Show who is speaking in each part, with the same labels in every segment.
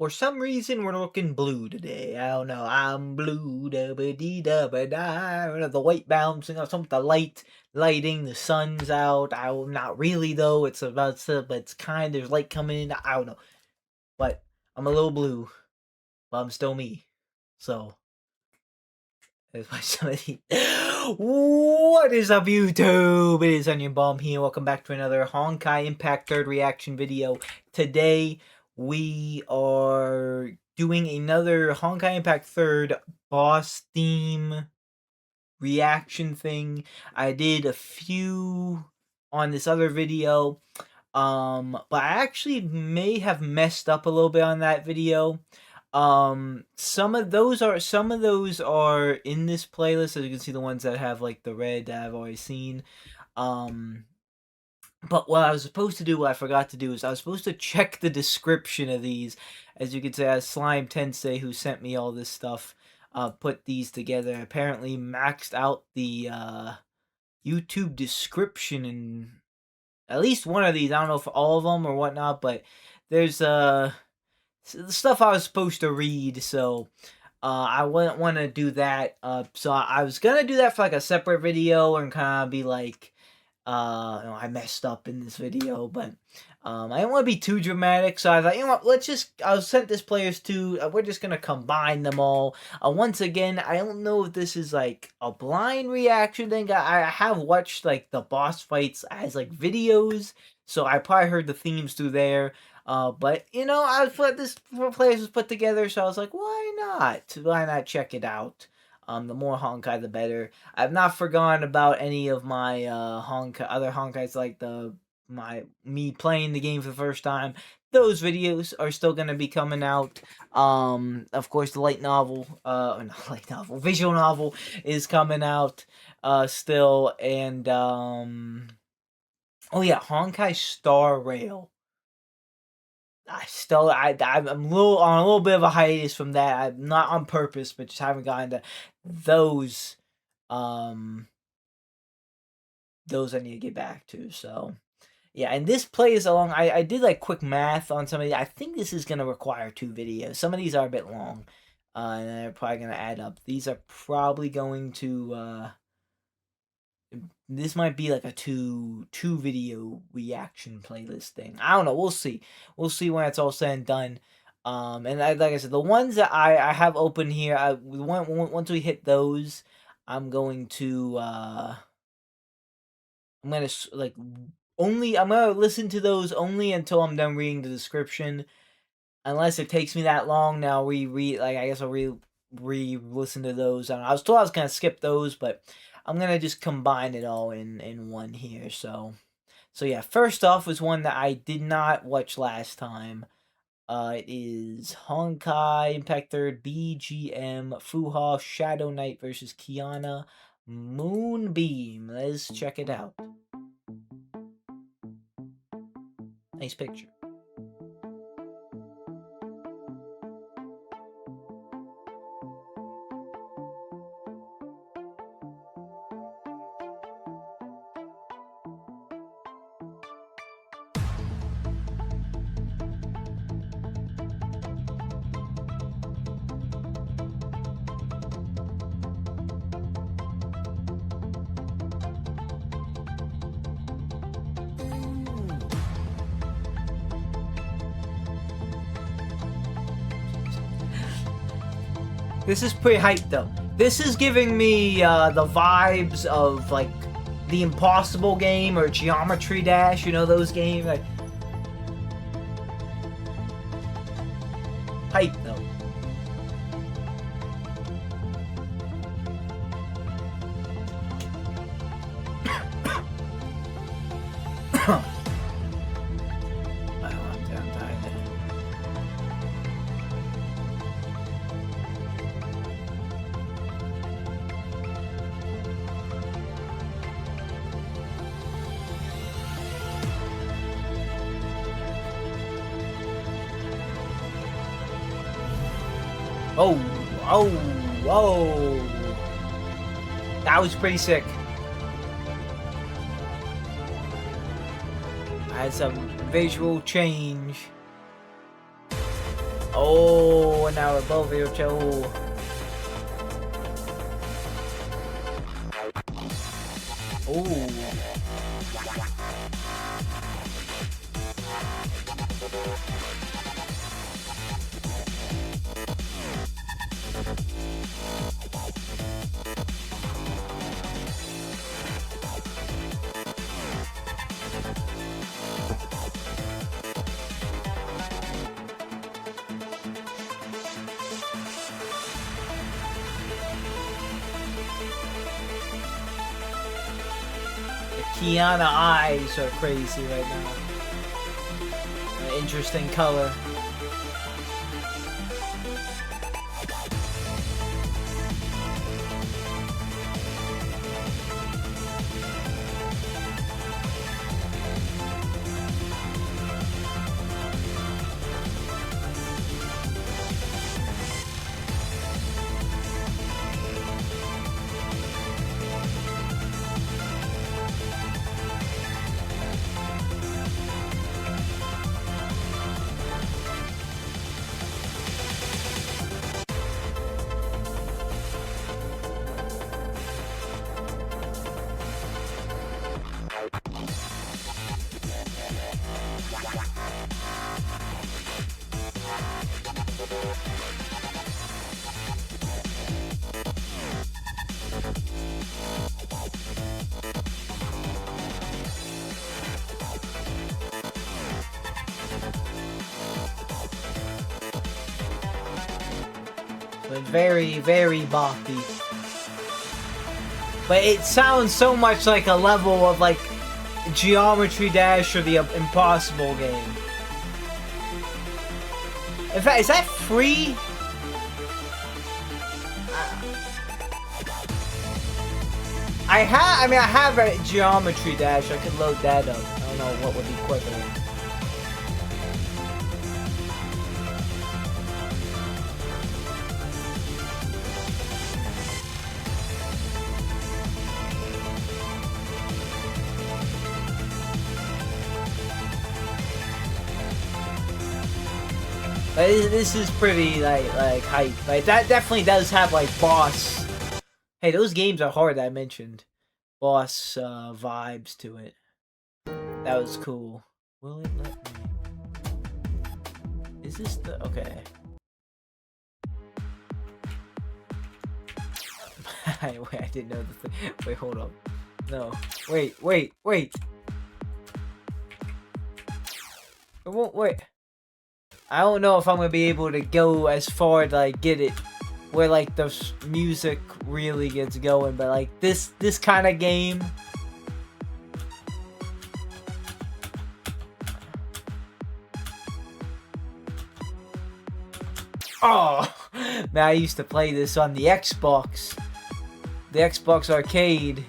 Speaker 1: For some reason, we're looking blue today. I don't know. I'm blue, da ba dee da ba da. The white bouncing or something. The lighting. The sun's out. Not really though. It's about to, but it's kind. There's light coming in. I don't know. But I'm a little blue, but I'm still me. So there's my somebody. What is up, YouTube? It is Onion Bomb here. Welcome back to another Honkai Impact third reaction video. Today we are doing another Honkai Impact third boss theme reaction thing. I did a few on this other video, but I actually may have messed up a little bit on that video. Some of those are in this playlist, as you can see, the ones that have like the red that I've already seen. But what I was supposed to do, what I forgot to do, is I was supposed to check the description of these. As you can see, as Slime Tensei, who sent me all this stuff, put these together. Apparently maxed out the YouTube description in at least one of these. I don't know if all of them or whatnot, but there's the stuff I was supposed to read, so I wouldn't want to do that. So I was gonna do that for like a separate video and kind of be like, I messed up in this video, but I didn't want to be too dramatic, so I thought, you know what, I was sent this players too, we're just gonna combine them all. Once again, I don't know if this is like a blind reaction thing. I have watched like the boss fights as like videos, so I probably heard the themes through there. But you know, I thought this players was put together, so I was like, why not? Why not check it out? The more Honkai, the better. I've not forgotten about any of my other Honkais, like me playing the game for the first time. Those videos are still gonna be coming out. Of course, the light novel, not light novel, visual novel is coming out still, and oh yeah, Honkai Star Rail. I'm a little bit of a hiatus from that. I'm not on purpose, but just haven't gotten to those. Those I need to get back to. So yeah, and this plays along. I did like quick math on some of these. I think this is gonna require 2 videos. Some of these are a bit long, and they're probably gonna add up. These are probably going to. This might be like a two video reaction playlist thing. I don't know. We'll see. We'll see when it's all said and done. And like I said, the ones that I have open here, once we hit those, I'm going to I'm gonna listen to those only until I'm done reading the description. Unless it takes me that long, now I guess I'll re-listen to those. I was told I was gonna skip those, but I'm gonna just combine it all in one here. So yeah, first off was one that I did not watch last time. It is Honkai Impact 3rd BGM Fuha Shadow Knight versus Kiana Moonbeam. Let's check it out. Nice picture. This is pretty hyped though. This is giving me the vibes of like the Impossible game or Geometry Dash, you know those games? Like, hype though. Oh, whoa. That was pretty sick. I had some visual change. Oh, and now we're both here, Joe. Oh. Kiana eyes are crazy right now. An interesting color. But very, very boppy. But it sounds so much like a level of like Geometry Dash or the Impossible game. In fact, is that free? I have a Geometry Dash. I could load that up. I don't know what would be quicker. This is pretty like hype. Like that definitely does have like boss. Hey, those games are hard. I mentioned boss vibes to it. That was cool. Will it let me? Is this the okay? Wait, I didn't know the thing. Wait, hold up. No. Wait. It won't wait. I don't know if I'm gonna be able to go as far to like get it where like the music really gets going, but like this kind of game. Oh man, I used to play this on the Xbox Arcade.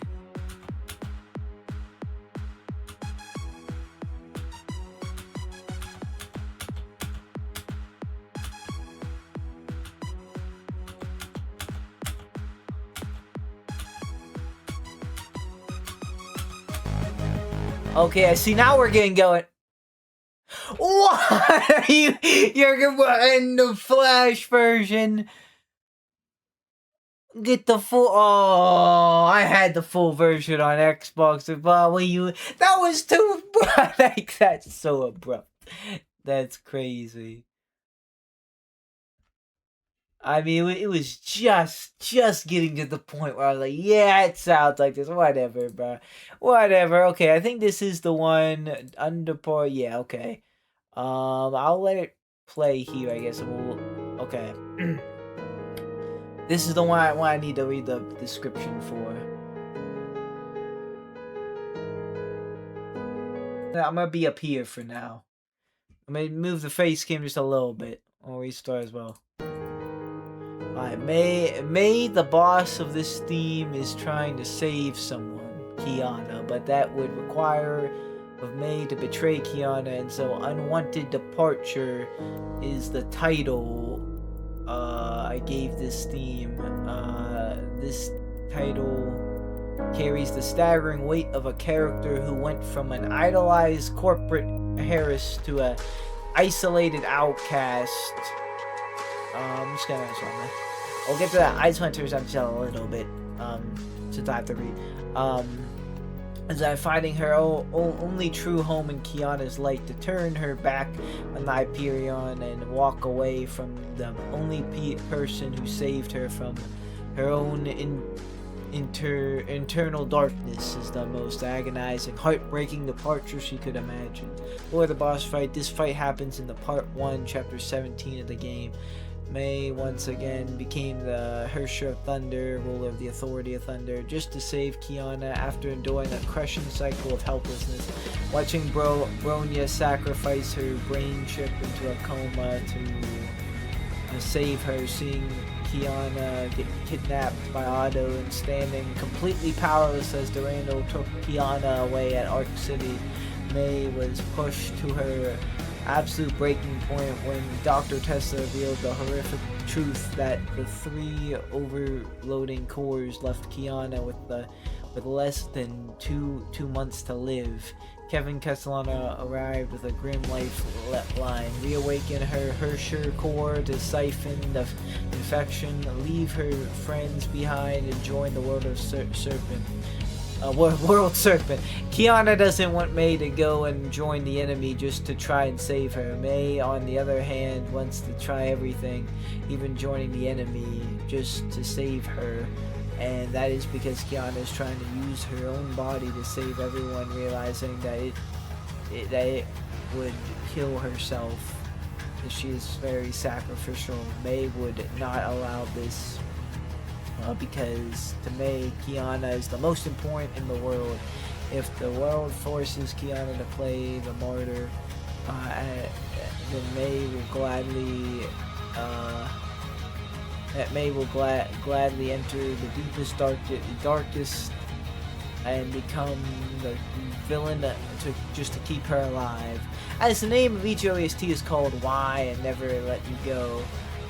Speaker 1: Okay, I see. Now we're getting going. What? You're in the Flash version. Get the full. Oh, I had the full version on Xbox. But when you, that was too. Like that's so abrupt. That's crazy. I mean, it was just getting to the point where I was like, yeah, it sounds like this. Whatever, bro. Whatever. Okay, I think this is the one under par. Yeah, okay. I'll let it play here, I guess. Okay. This is the one I need to read the description for. I'm gonna be up here for now. I'm gonna move the face cam just a little bit. I'll restart as well. Alright, May, the boss of this theme, is trying to save someone, Kiana, but that would require of May to betray Kiana, and so Unwanted Departure is the title I gave this theme. This title carries the staggering weight of a character who went from an idolized corporate heiress to a isolated outcast I'm just gonna we'll get to that. Ice Hunters I've said a little bit. Since I have to read. Is that finding her only true home in Kiana's light to turn her back on the Hyperion and walk away from the only person who saved her from her own internal darkness is the most agonizing, heartbreaking departure she could imagine. Or the boss fight. This fight happens in the part 1, chapter 17 of the game. May once again became the Hersher of Thunder, ruler of the Authority of Thunder, just to save Kiana after enduring a crushing cycle of helplessness. Watching Bronya sacrifice her brain chip into a coma to save her, seeing Kiana get kidnapped by Otto and standing completely powerless as Durando took Kiana away at Arc City. May was pushed to her absolute breaking point when Dr. Tessa revealed the horrific truth that the 3 overloading cores left Kiana with less than two months to live. Kevin Castellano arrived with a grim lifeline, reawaken her Hersher core to siphon the infection, leave her friends behind, and join the world of Serpent. World Serpent. Kiana doesn't want May to go and join the enemy just to try and save her. May, on the other hand, wants to try everything, even joining the enemy, just to save her. And that is because Kiana is trying to use her own body to save everyone, realizing that it would kill herself. She is very sacrificial. May would not allow this. Because to May, Kiana is the most important in the world. If the world forces Kiana to play the martyr, then May will gladly gladly enter the deepest, darkest, and become the villain to keep her alive. As the name of each OST is called Why and Never Let You Go,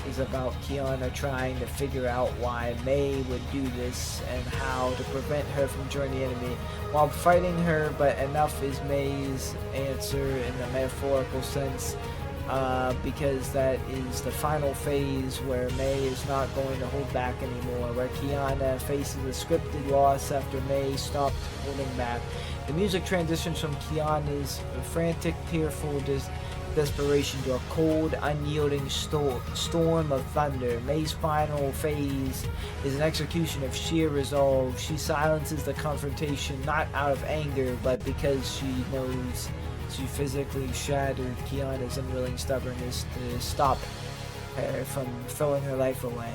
Speaker 1: is about Kiana trying to figure out why May would do this and how to prevent her from joining the enemy while fighting her, but enough is May's answer in the metaphorical sense, because that is the final phase where May is not going to hold back anymore, where Kiana faces a scripted loss after May stopped holding back. The music transitions from Kiana's frantic, tearful desperation to a cold, unyielding storm of thunder. May's final phase is an execution of sheer resolve. She silences the confrontation not out of anger, but because she knows she physically shattered Kiana's unwilling stubbornness to stop her from throwing her life away.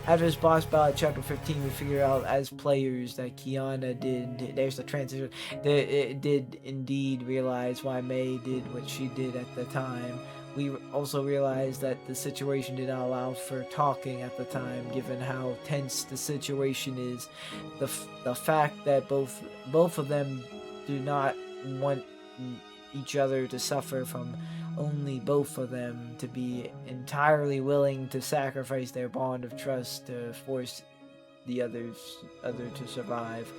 Speaker 1: After this boss battle at chapter 15, we figure out as players that Kiana there's the transition, did indeed realize why May did what she did at the time. We also realize that the situation did not allow for talking at the time, given how tense the situation is. The fact that both of them do not want each other to suffer from only both of them to be entirely willing to sacrifice their bond of trust to force the other to survive.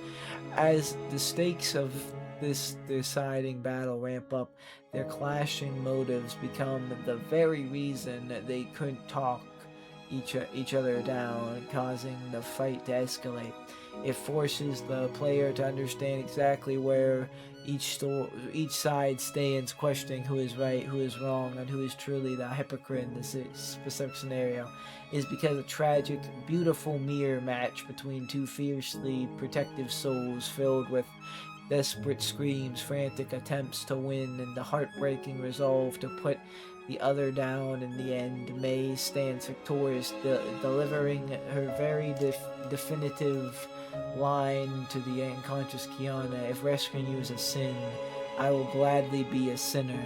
Speaker 1: As the stakes of this deciding battle ramp up, their clashing motives become the very reason that they couldn't talk each other down, causing the fight to escalate. It forces the player to understand exactly where each side stands, questioning who is right, who is wrong, and who is truly the hypocrite in this specific scenario. Is because a tragic, beautiful mirror match between two fiercely protective souls filled with desperate screams, frantic attempts to win, and the heartbreaking resolve to put the other down. In the end, May stands victorious, delivering her very definitive line to the unconscious Kiana: "If rescuing you is a sin, I will gladly be a sinner."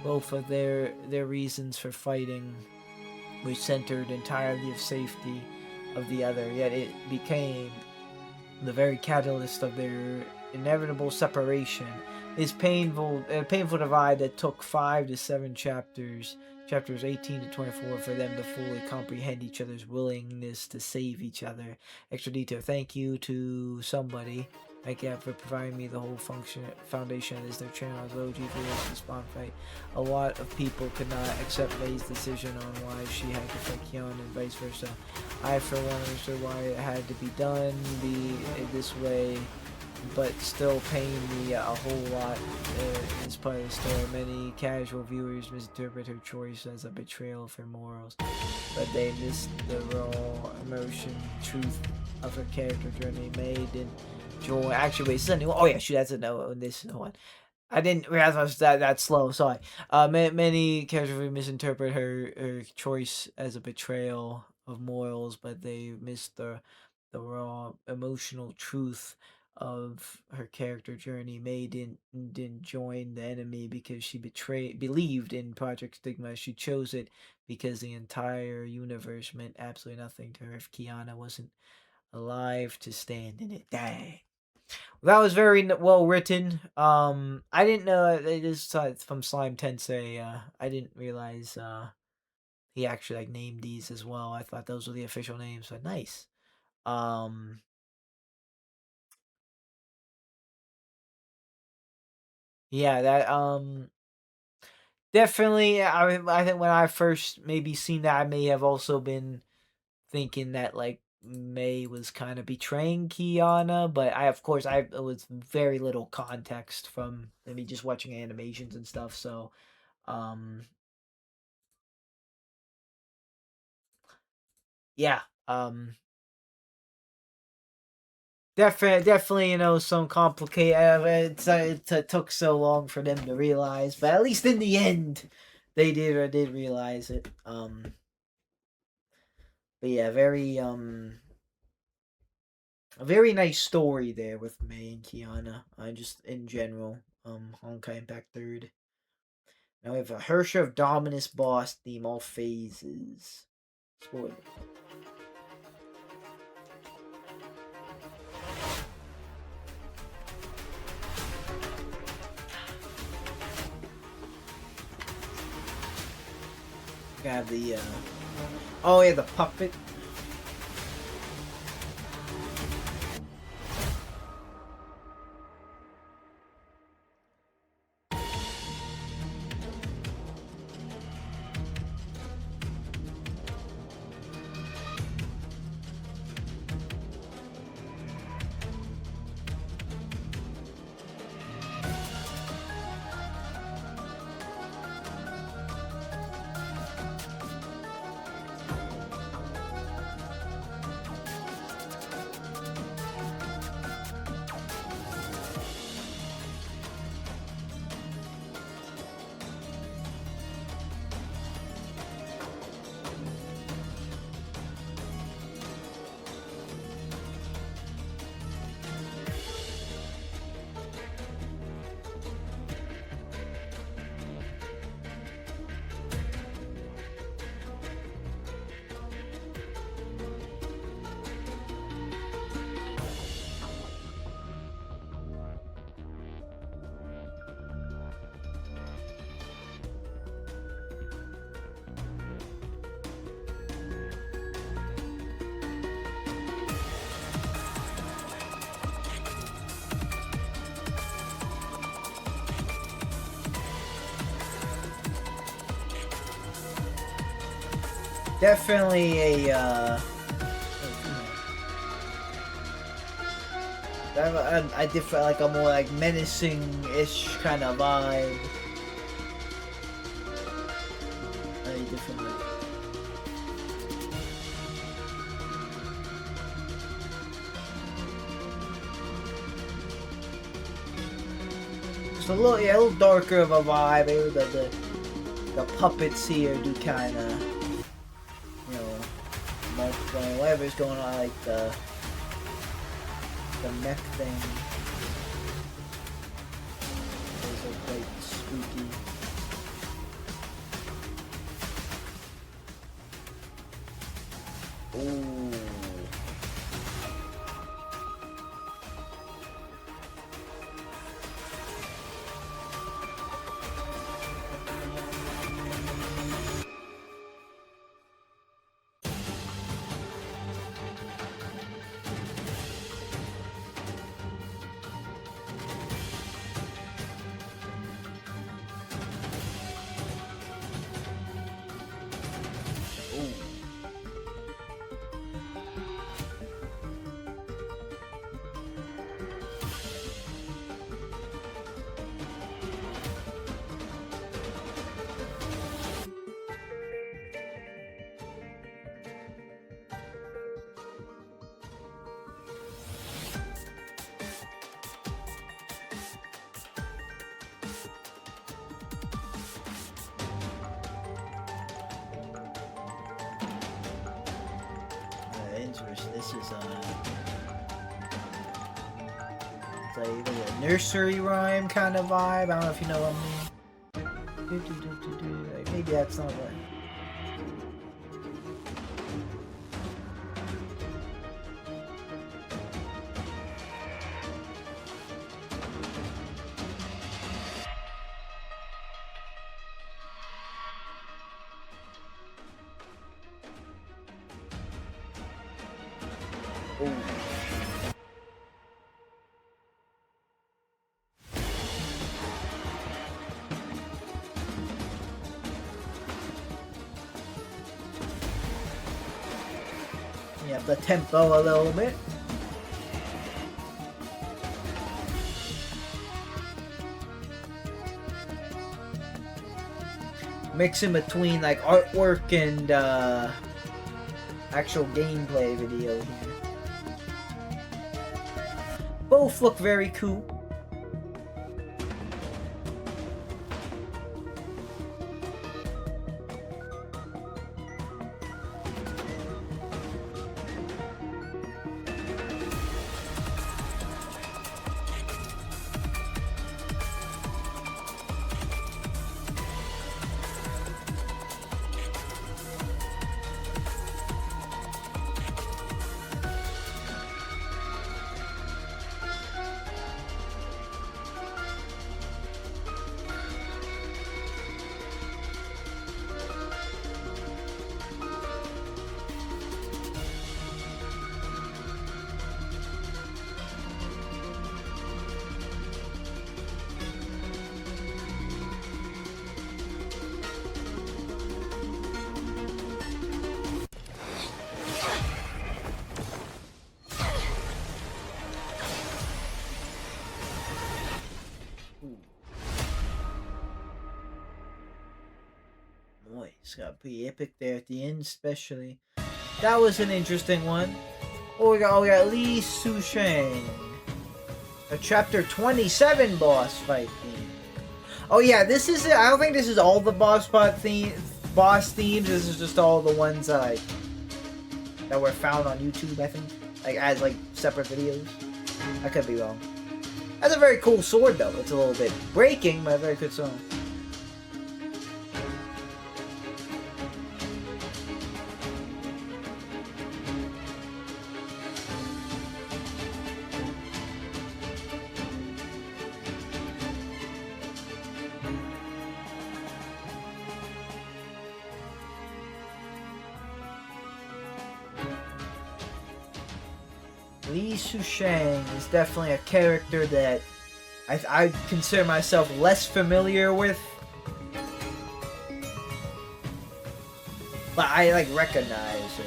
Speaker 1: Both of their reasons for fighting were centered entirely of safety of the other, yet it became the very catalyst of their inevitable separation. This painful divide that took 5 to 7 chapters 18 to 24, for them to fully comprehend each other's willingness to save each other. Extra detail. Thank you to somebody Thank you for providing me the whole foundation of this their channel as OG videos to spawn fight. A lot of people could not accept May's decision on why she had to fight Kiana and vice versa. I for one understood why it had to be done this way, but still paying me a whole lot is part of the story. Many casual viewers misinterpret her choice as a betrayal of her morals, but they missed the raw emotion, truth of her character journey. May didn't join. Actually, wait, this is a new one. Oh yeah, shoot, that's a no. This is a one. I didn't realize I was that slow. Sorry. Many casually misinterpret her choice as a betrayal of morals, but they missed the raw emotional truth of her character journey. May didn't join the enemy because she believed in Project Stigma. She chose it because the entire universe meant absolutely nothing to her if Kiana wasn't alive to stand in it. Dang. That was very well written. I didn't know it is from Slime Tensei. I didn't realize he actually like named these as well. I thought those were the official names. So nice. Um, yeah, that definitely. I think when I first maybe seen that, I may have also been thinking that like May was kind of betraying Kiana, but I of course I it was very little context from maybe just watching animations and stuff. So um yeah, um definitely, some complicated. It took so long for them to realize, but at least in the end, they did realize it. But yeah, a very nice story there with May and Kiana. Just in general, Honkai Impact third. Now we have a Hersha of Dominus boss theme, all phases. Spoiler. Got the oh yeah, the puppet. Definitely I differ like a more like menacing-ish kind of vibe. Very different. Just a little, yeah, a little darker of a vibe. Maybe the puppets here do kind of, multiplying whatever's going on, like the mech thing. Those are quite spooky. Ooh. lines, whereas this is it's like a nursery rhyme kind of vibe. I don't know if you know what I mean. Like, maybe that's not right. The tempo a little bit. Mixing between like artwork and actual gameplay video here. Both look very cool. It's got pretty epic there at the end, especially. That was an interesting one. Oh, we got Li Susheng. A chapter 27 boss fight theme. Oh yeah, this is it. I don't think this is all the boss themes. This is just all the ones that were found on YouTube, I think. Like as like separate videos. I could be wrong. That's a very cool sword though. It's a little bit breaking, but a very good sword. Li Susheng is definitely a character that I consider myself less familiar with, but I like recognize her.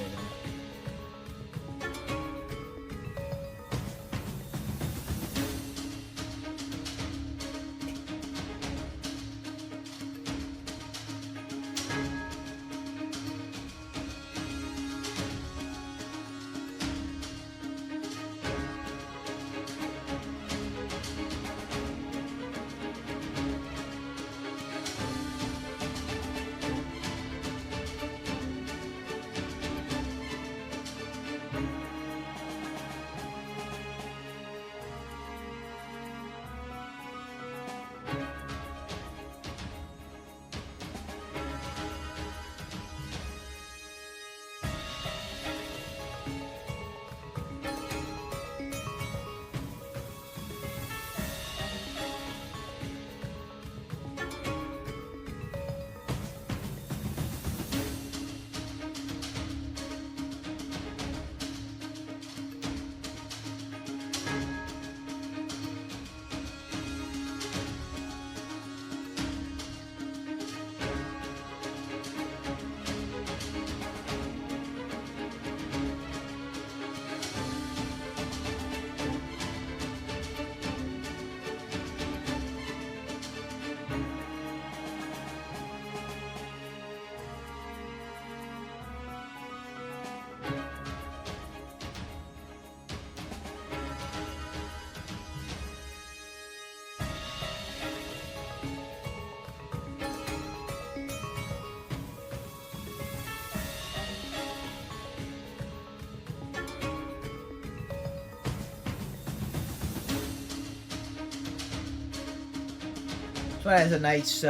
Speaker 1: So it has a nice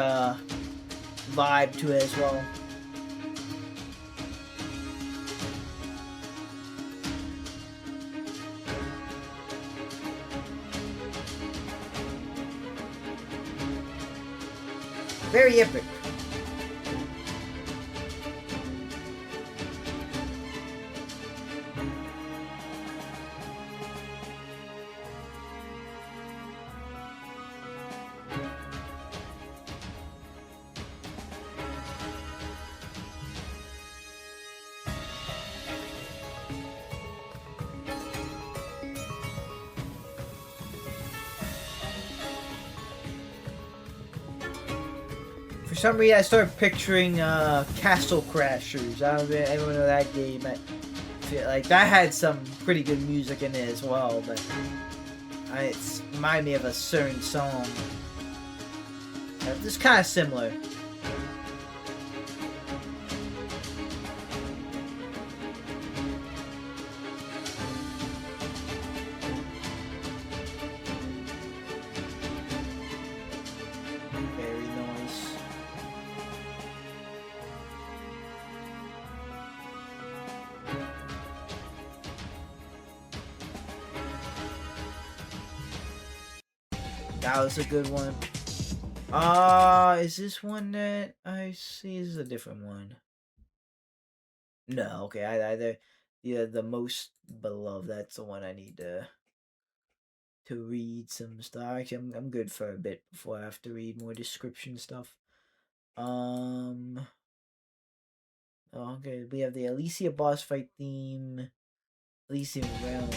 Speaker 1: vibe to it as well. Very epic. For some reason, I started picturing Castle Crashers. I don't know if anyone know that game. I feel like that had some pretty good music in it as well, but it reminded me of a certain song. It's kind of similar. Very nice. That was a good one. Is this one that I see? This is a different one. No, okay, either the most beloved. That's the one I need to read some stuff. Actually, I'm good for a bit before I have to read more description stuff. Okay, we have the Elysia boss fight theme, Elysian Realm.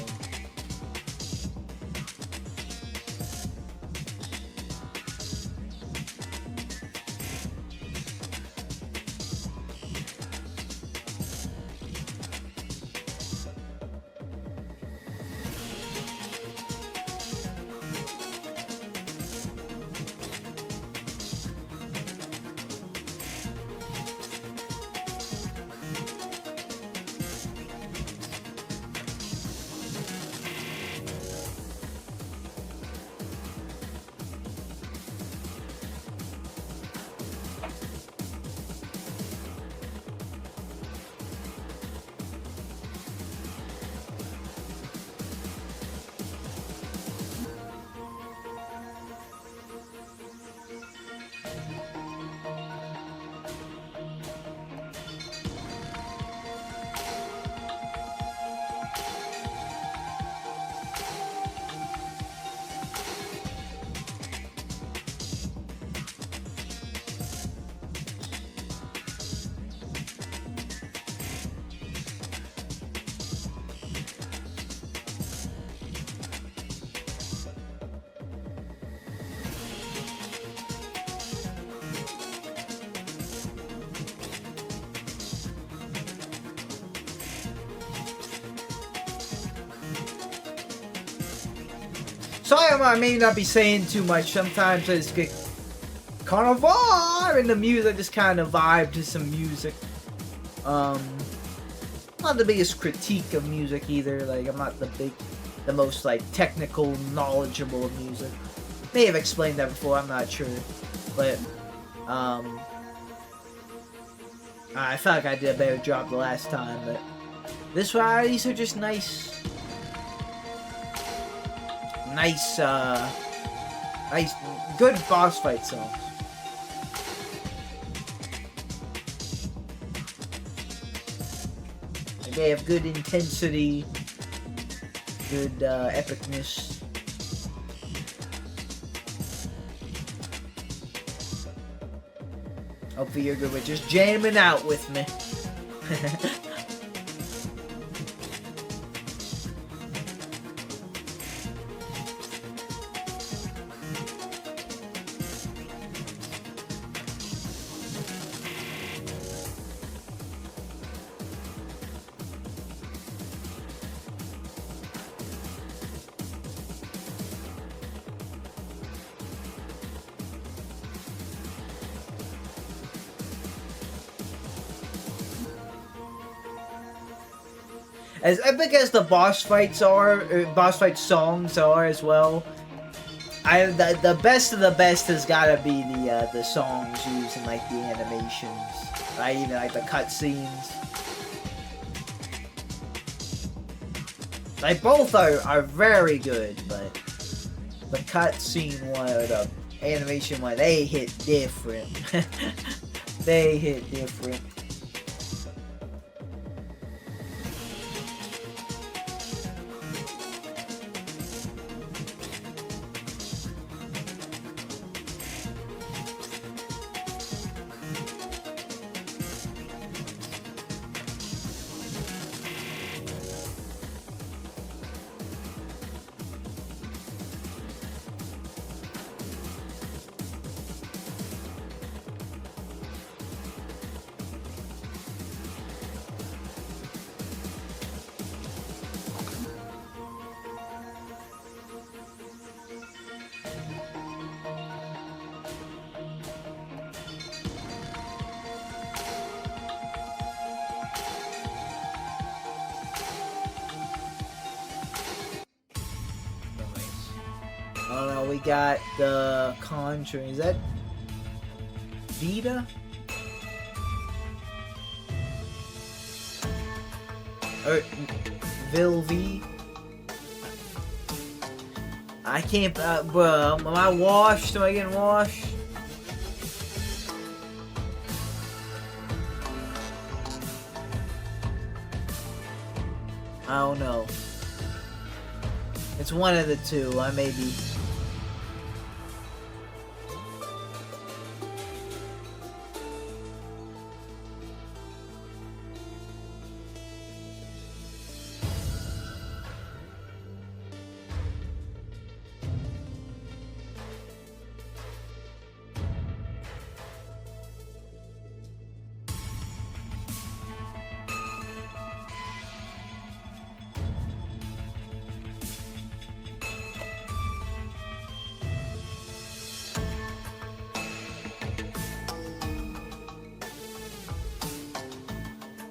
Speaker 1: Sorry, I may not be saying too much. Sometimes I just get carnival in the music. I just kind of vibe to some music. Not the biggest critique of music either. Like, I'm not the most like technical, knowledgeable of music. May have explained that before. I'm not sure, but I felt like I did a better job the last time. But this one, these are just nice. Nice, good boss fight songs. They have good intensity, good epicness. Hopefully you're good with just jamming out with me. As epic as the boss fights are, boss fight songs are as well, The best of the best has gotta be the songs used in like the animations, right? Even like the cutscenes. Like both are very good, but the cutscene one or the animation one, they hit different. They hit different. Oh no, we got the Conjuring. Is that Vita? Or Vilvi? I can't, bro. Am I washed? Am I getting washed? I don't know. It's one of the two. I may be.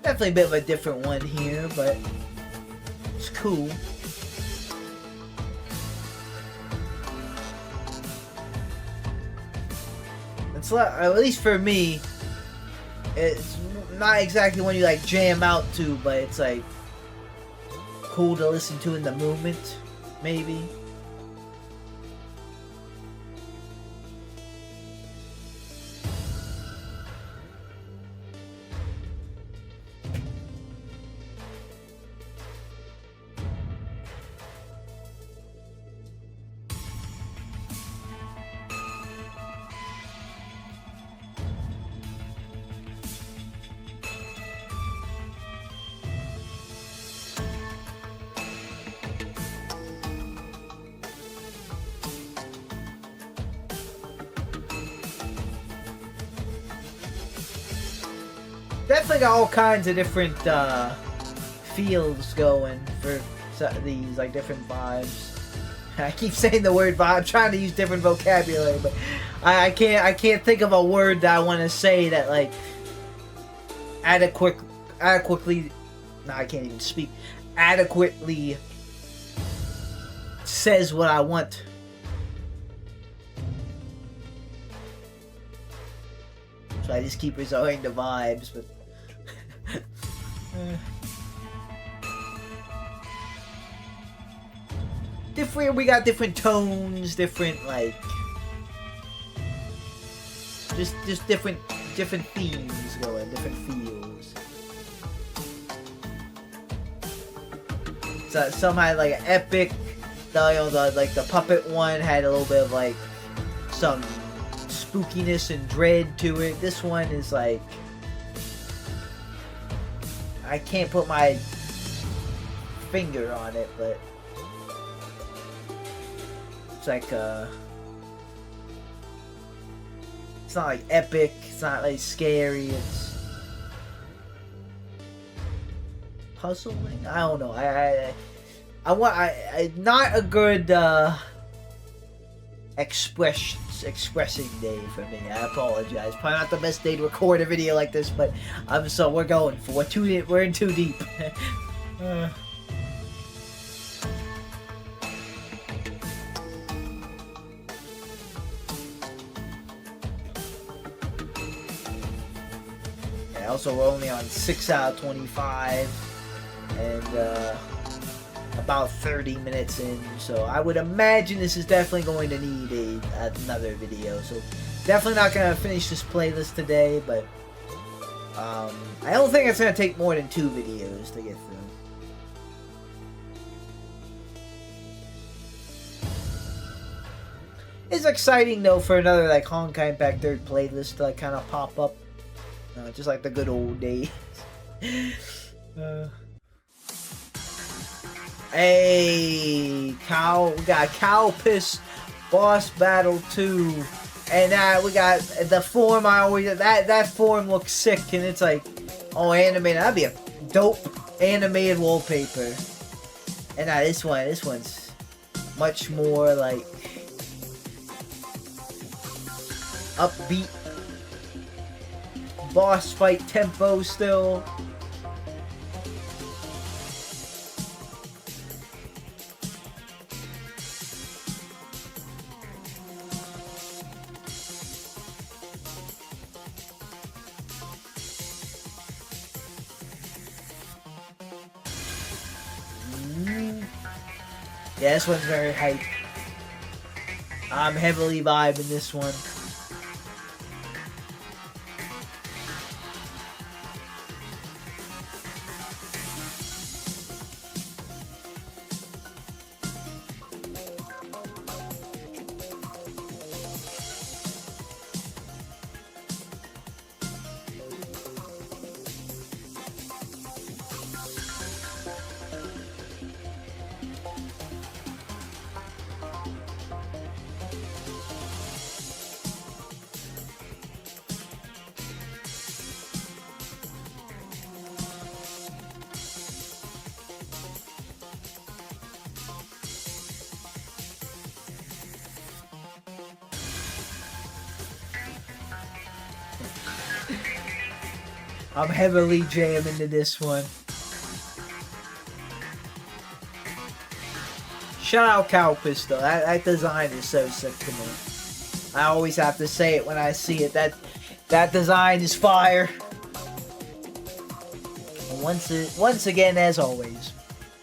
Speaker 1: Definitely a bit of a different one here, but it's cool. It's like, at least for me, it's not exactly one you like jam out to, but it's like cool to listen to in the moment, maybe. Definitely got all kinds of different feels going for these like different vibes. I keep saying the word vibe. I'm trying to use different vocabulary, but I can't think of a word that I want to say that like adequately. No, I can't even speak. Adequately says what I want. So I just keep resorting to vibes, but. Different. We got different tones, different like, just different themes going, different feels. So some had like an epic. The puppet one had a little bit of like some spookiness and dread to it. This one is like, I can't put my finger on it, but it's like it's not like epic, it's not like scary, it's puzzling. I don't know. I not a good expressing day for me. I apologize. Probably not the best day to record a video like this, but we're going for we're in too deep. Also, we're only on 6 out of 25, and about 30 minutes in, so I would imagine this is definitely going to need another video. So definitely not going to finish this playlist today, but I don't think it's going to take more than 2 videos to get through. It's exciting though for another like Honkai Impact 3rd playlist to like kind of pop up, just like the good old days. Hey, Cow, we got Cow Piss Boss Battle 2, and we got the form. That form looks sick, and it's like, oh, animated. That'd be a dope animated wallpaper. And this one's much more like upbeat boss fight tempo still. Yeah, this one's very hype. I'm heavily vibing this one. I'm heavily jamming to this one. Shout out Cowpiss though. That design is so sick to me. I always have to say it when I see it. That design is fire. And once again, as always,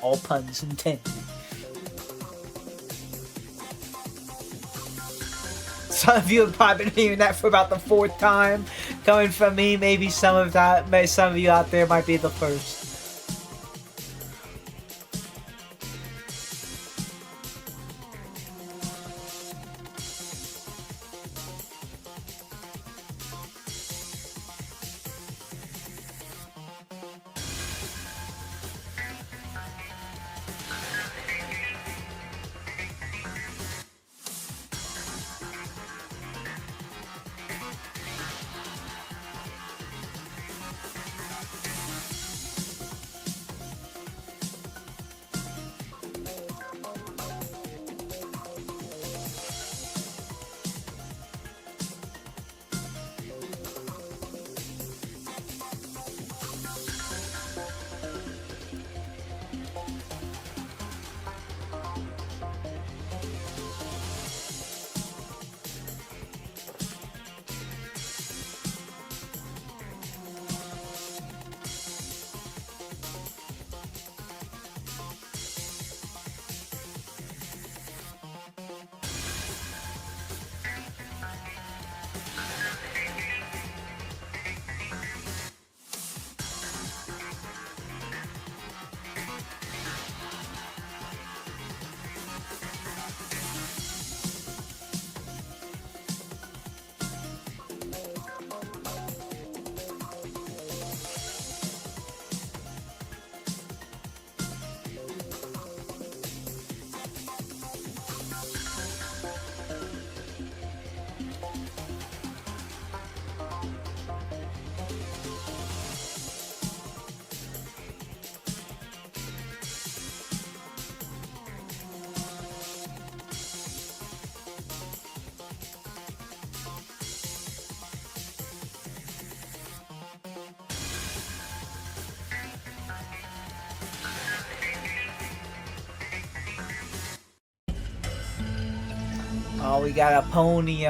Speaker 1: all puns intended. Some of you have probably been hearing that for about the 4th time. Coming from me, maybe some of you out there might be the first. Oh, we got a pony,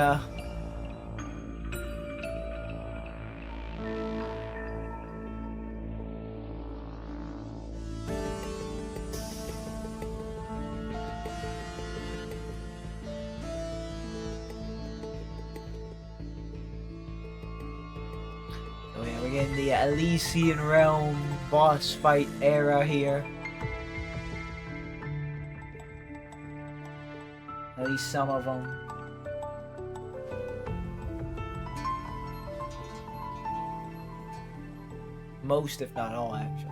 Speaker 1: in the Elysian Realm boss fight era here. At least some of them. Most, if not all, actually.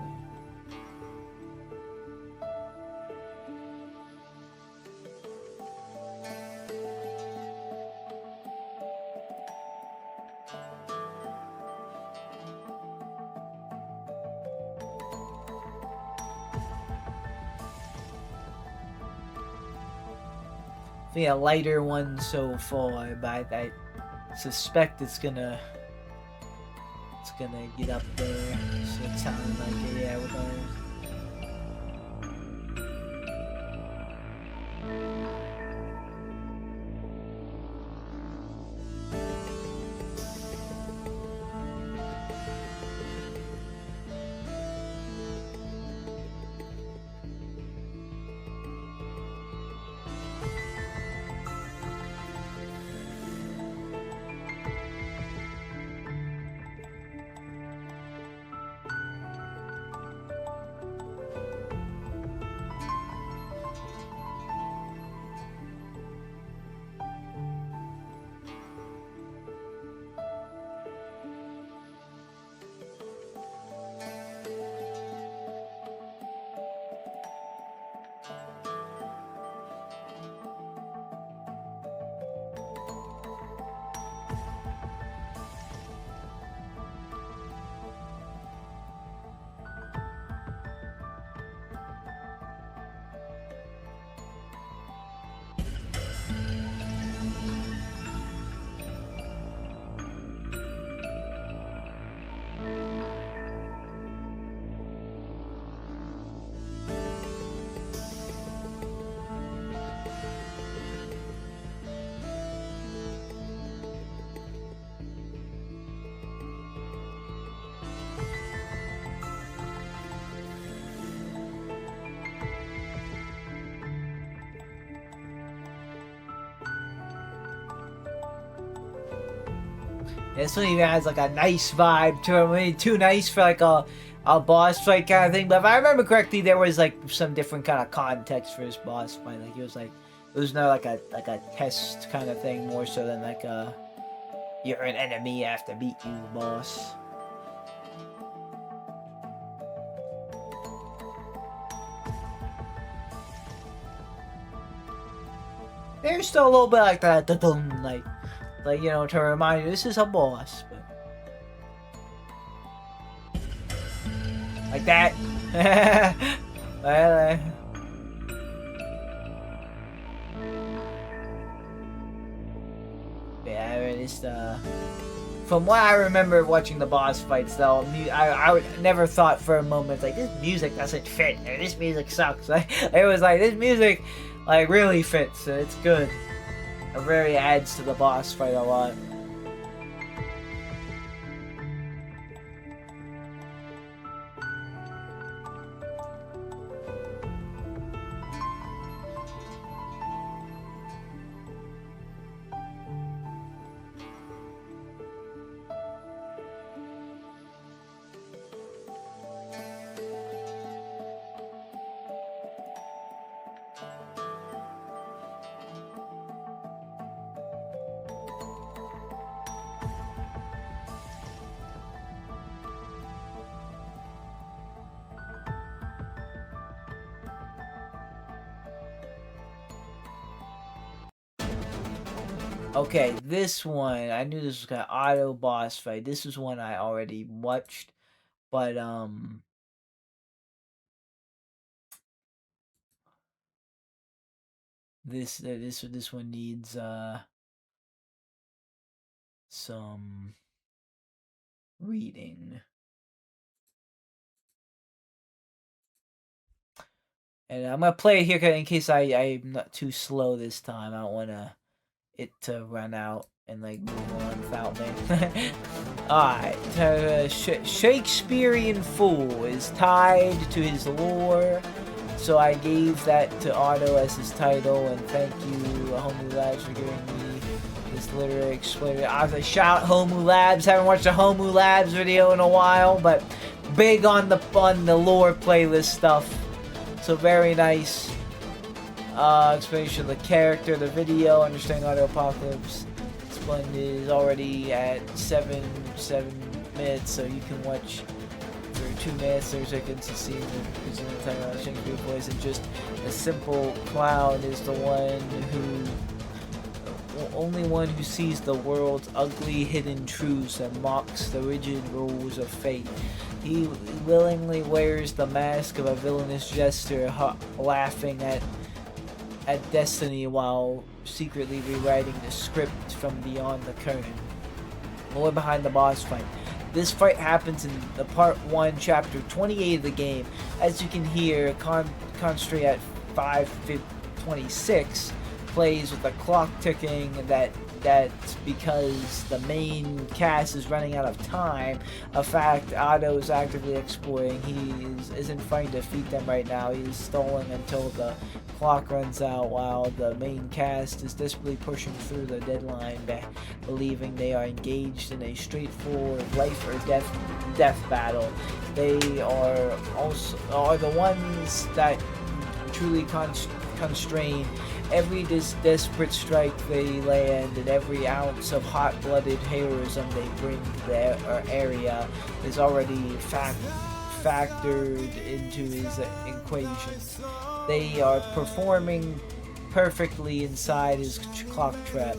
Speaker 1: I think a lighter one so far, but I suspect it's gonna get up there. So it sounds like it. Yeah, we're going. This one even has like a nice vibe to it. I mean, too nice for like a boss fight kind of thing. But if I remember correctly, there was like some different kind of context for this boss fight. Like it was not like a test kind of thing, more so than like a you're an enemy, you have to beat you, boss. There's still a little bit like that, like you know, to remind you this is a boss, but like that. Well, yeah, it's from what I remember watching the boss fights, though, I would never thought for a moment like this music doesn't fit or this music sucks. It was like this music like really fits. So it's good. It really adds to the boss fight a lot. Okay, this one, I knew this was kind of auto boss fight. This is one I already watched, but this one needs some reading. And I'm gonna play it here in case I'm not too slow this time. I don't wanna it to run out and like move on without me. Alright, Shakespearean fool is tied to his lore, so I gave that to Otto as his title, and thank you, Homie Lads, for giving me this explainer. I was like, shout Homu Labs. Haven't watched a Homu Labs video in a while, but big on the lore playlist stuff. So very nice. Explanation of the character, the video, understanding Auto Apocalypse. Splendid is already at 7 minutes, so you can watch for 2 minutes. There's a consistency in the time about Shakespeare voice, and just a simple clown is the only one who sees the world's ugly hidden truths and mocks the rigid rules of fate. He willingly wears the mask of a villainous jester, laughing at destiny while secretly rewriting the script from beyond the curtain. More behind the boss fight. This fight happens in the part 1, chapter 28 of the game. As you can hear, Constray at 5:26 plays with the clock ticking. That's because the main cast is running out of time. A fact Otto is actively exploring. He isn't fighting to defeat them right now. He is stalling until the clock runs out, while the main cast is desperately pushing through the deadline, believing they are engaged in a straightforward life or death battle. They are the ones that truly constrain every desperate strike they land, and every ounce of hot-blooded heroism they bring to the area is already factored into his equations. They are performing perfectly inside his clock trap.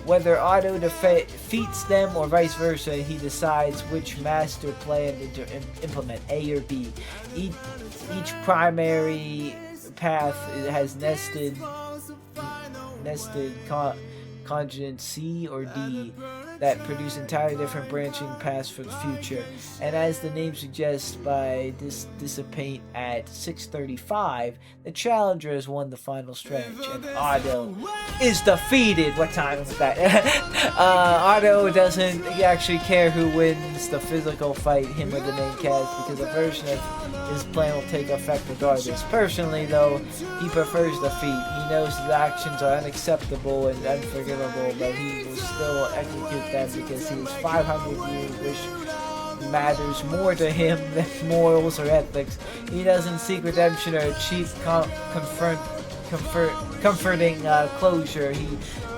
Speaker 1: Whether Otto defeats them or vice versa, he decides which master plan to implement, A or B. Each primary path has nested conjugate C or D that produce entirely different branching paths for the future. And as the name suggests, by dissipate at 6:35, the challenger has won the final stretch, and Otto is defeated. What time is that? Otto doesn't actually care who wins the physical fight, him or the main cast, because a version of his plan will take effect regardless. Personally, though, he prefers defeat. He knows his actions are unacceptable and unforgivable, but he will still execute them because he is 500 years, which matters more to him than morals or ethics. He doesn't seek redemption or a cheap comforting closure. He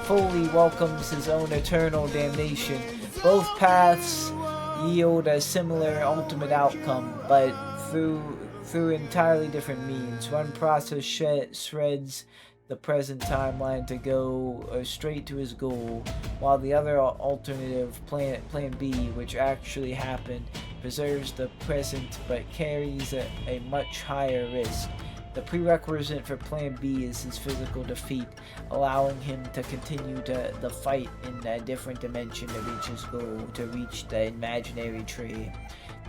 Speaker 1: fully welcomes his own eternal damnation. Both paths yield a similar ultimate outcome, but through entirely different means. One process shreds the present timeline to go straight to his goal, while the other alternative, plan B, which actually happened, preserves the present but carries a much higher risk. The prerequisite for plan B is his physical defeat, allowing him to continue the fight in a different dimension to reach his goal, to reach the imaginary tree.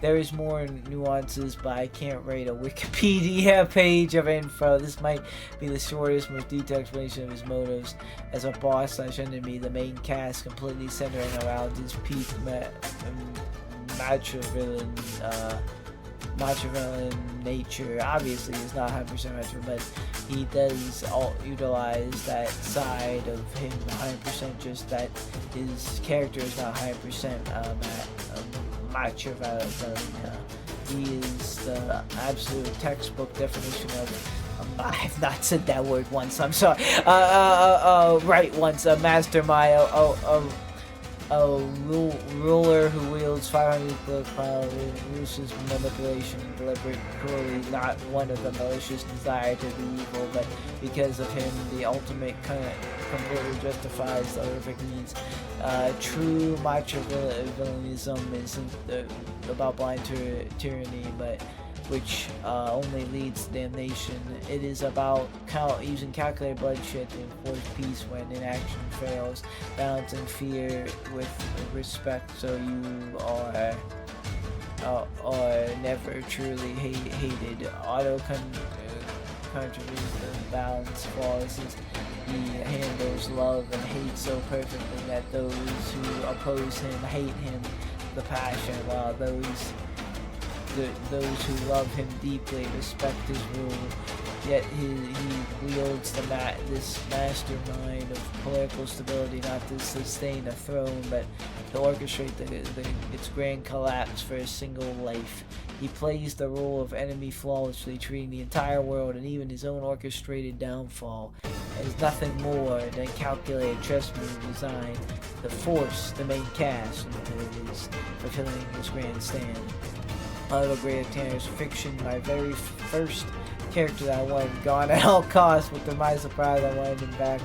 Speaker 1: There is more nuances, but I can't rate a Wikipedia page of info. This might be the shortest, most detailed explanation of his motives as a boss/enemy. The main cast completely centering around his peak macho villain nature. Obviously, he's not 100% macho, but he does utilize that side of him 100%. Just that his character is not 100% macho villain. He is the absolute textbook definition of. I have not said that word once. I'm sorry. Right once. A mastermind. A ruler who wields 500 power, uses manipulation, deliberate cruelty, not one of the malicious desire to be evil, but because of him, the ultimate completely justifies the horrific needs. True macho villainism isn't about blind tyranny, but which only leads to damnation. It is about using calculated bloodshed to enforce peace when inaction fails, balancing fear with respect, so you are never truly hated. Auto contributes the balance flawless. He handles love and hate so perfectly that those who oppose him hate him the passion, while those those who love him deeply respect his rule. Yet he wields this mastermind of political stability not to sustain a throne, but to orchestrate its grand collapse for a single life. He plays the role of enemy flawlessly, treating the entire world and even his own orchestrated downfall as nothing more than calculated chess move designed to force the main cast into his fulfilling his grand stand. One of the great Tanner's fiction, my very first character that I wanted gone at all costs, but to my surprise I wanted him back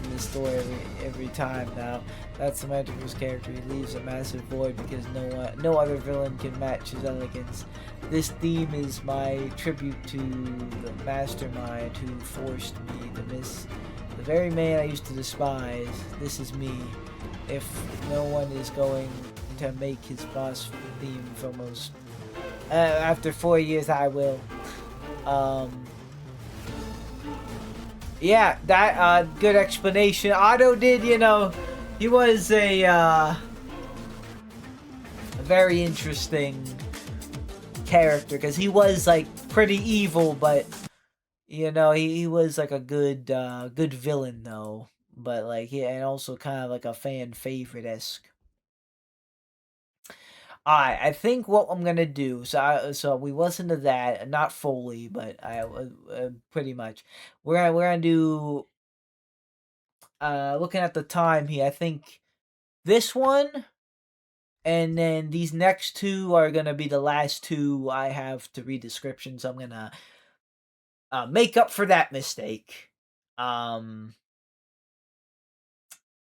Speaker 1: in the story every time now. That's Semantical's character. He leaves a massive void because no other villain can match his elegance. This theme is my tribute to the mastermind who forced me to miss the very man I used to despise. This is me. If no one is going to make his boss theme for most after 4 years, I will. Yeah, that good explanation. Otto did, you know, he was a very interesting character because he was like pretty evil, but you know, he was like a good villain though. But like, yeah, and also kind of like a fan favorite-esque. Alright, I think what I'm gonna do, so we listen to that, not fully, but pretty much. We're gonna do, looking at the time here, I think this one, and then these next two are gonna be the last two I have to read descriptions. So I'm gonna make up for that mistake.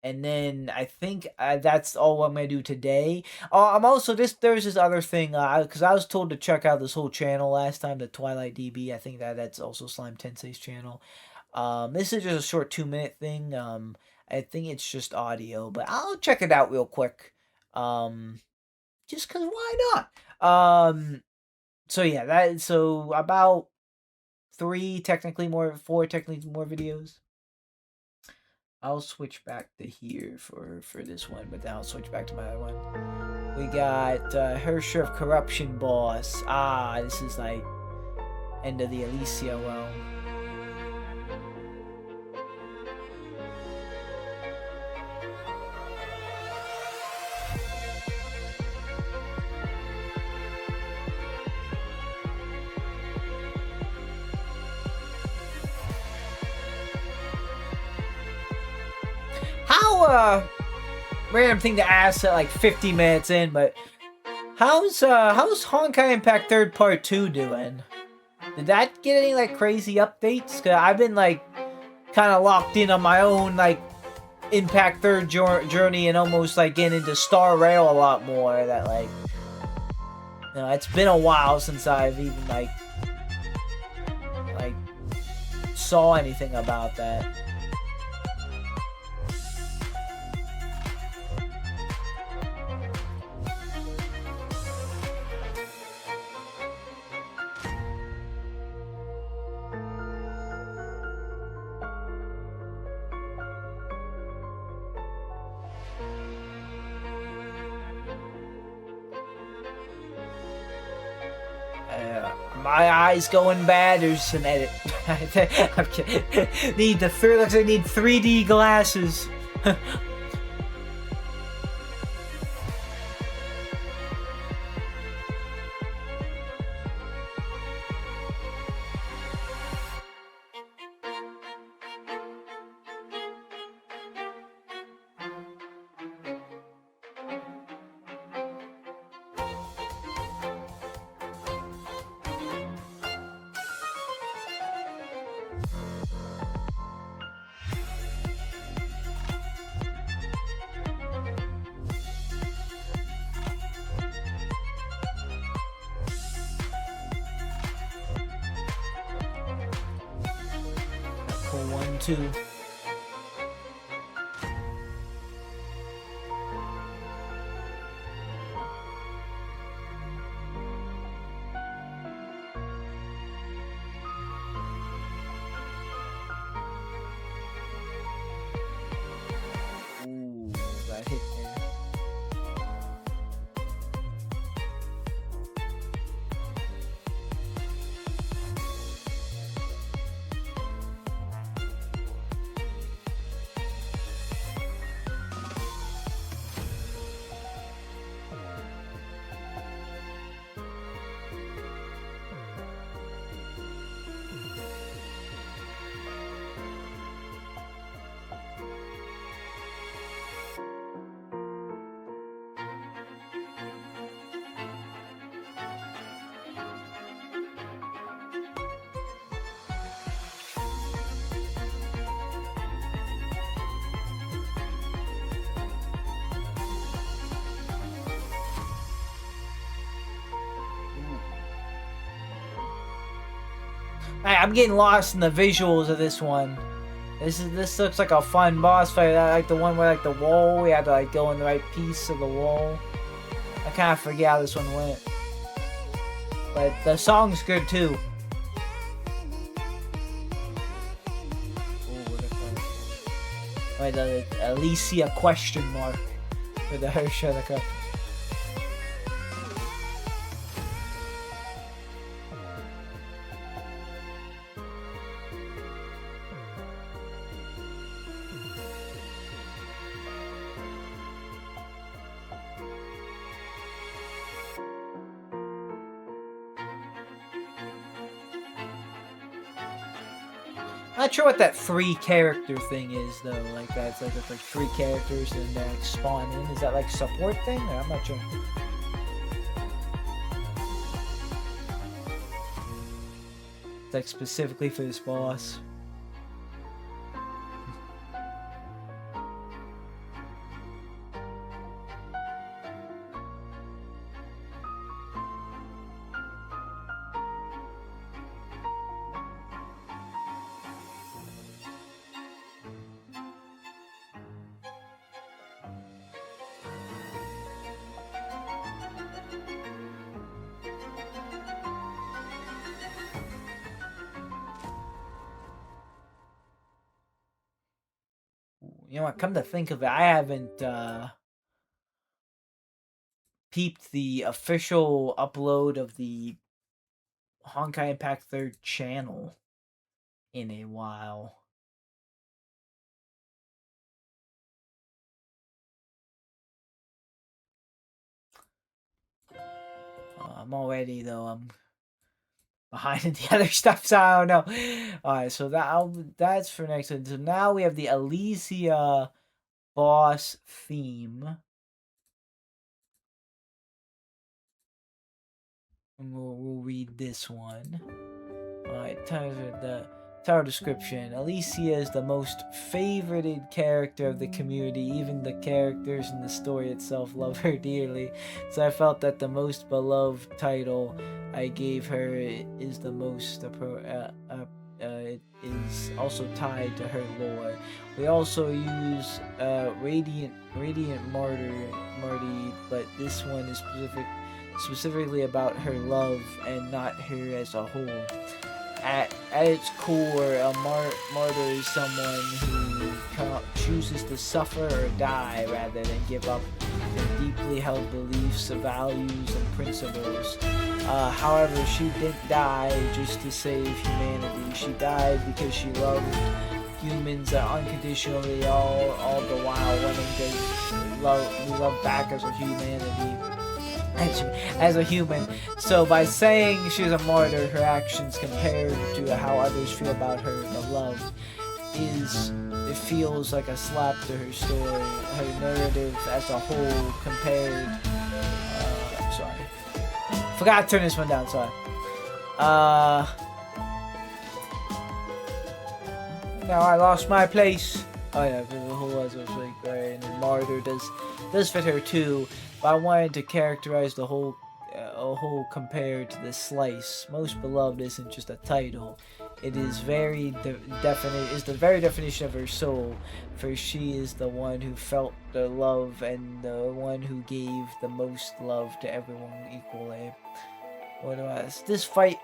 Speaker 1: And then I think that's all I'm gonna do today. I'm also there's this other thing because I was told to check out this whole channel last time, the Twilight DB. I think that's also Slime Tensei's channel. This is just a short 2-minute thing. I think it's just audio, but I'll check it out real quick. Just cause why not? So yeah, so about 4 technically more videos. I'll switch back to here for this one, but then I'll switch back to my other one. We got Hersher of Corruption Boss. This is like end of the Elysia realm. How random thing to ask at like 50 minutes in, but how's Honkai Impact 3rd Part 2 doing? Did that get any like crazy updates? Cause I've been like kind of locked in on my own like Impact 3rd journey and almost like getting into Star Rail a lot more. That like, you know, it's been a while since I've even like saw anything about that. My eyes going bad. There's some edit. I'm kidding. Looks like I need 3D glasses. Cool 1, 2. Ooh, that hit there. I'm getting lost in the visuals of this one. This looks like a fun boss fight. I like the one where like the wall, we had to like go in the right piece of the wall. I kind of forget how this one went, but the song's good too. Wait, the Alicia question mark for the Hersha the cup. Not sure what that 3-character thing is though. Like that's like it's like 3 characters and they like spawn in. Is that like support thing? Or I'm not sure. It's like specifically for this boss. You know what, come to think of it, I haven't peeped the official upload of the Honkai Impact 3rd channel in a while. I'm already though, I'm behind in the other stuff, so I don't know. Alright, so that's for next one. So now we have the Alicia boss theme. And we'll read this one. Alright, time for the title description. Alicia is the most favorited character of the community. Even the characters in the story itself love her dearly. So I felt that the most beloved title I gave her is the most it is also tied to her lore. We also use Radiant Marty, but this one is specifically about her love and not her as a whole. At its core, a martyr is someone who chooses to suffer or die rather than give up their deeply held beliefs, values, and principles. However, she didn't die just to save humanity. She died because she loved humans unconditionally, all the while wanting to love back as a humanity. As a human. So by saying she's a martyr, her actions compared to how others feel about her, the love, it feels like a slap to her story. Her narrative as a whole compared, sorry. Forgot to turn this one down, sorry. Now I lost my place. Oh yeah, the whole was like, right, and martyr does fit her too. But I wanted to characterize the whole compared to the slice. Most beloved isn't just a title; it is the very definition of her soul. For she is the one who felt the love and the one who gave the most love to everyone equally. What do I? This fight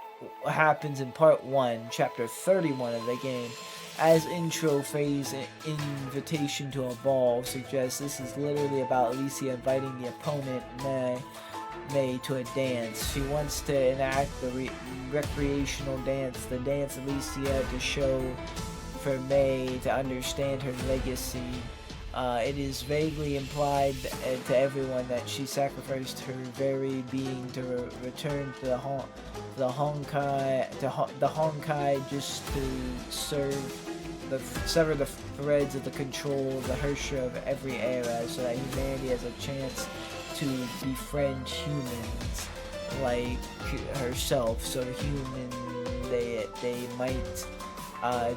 Speaker 1: happens in part 1, chapter 31 of the game. As intro phase, invitation to a ball suggests this is literally about Alicia inviting the opponent, May, to a dance. She wants to enact the recreational dance, the dance Alicia had to show for May to understand her legacy. It is vaguely implied to everyone that she sacrificed her very being to return to the Honkai just to sever the threads of the control of the Hersha of every era, so that humanity has a chance to befriend humans like herself. So they might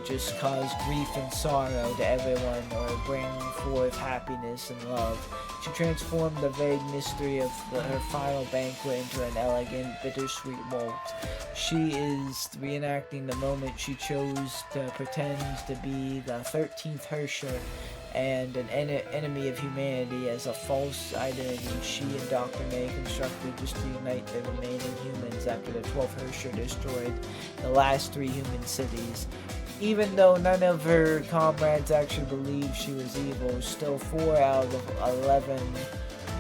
Speaker 1: just cause grief and sorrow to everyone, or bring forth happiness and love. to transform the vague mystery of her final banquet into an elegant, bittersweet waltz. She is reenacting the moment she chose to pretend to be the 13th Hersher and an enemy of humanity as a false identity she and Dr. May constructed just to unite the remaining humans after the 12th Hersher destroyed the last 3 human cities. Even though none of her comrades actually believed she was evil, still 4 out of 11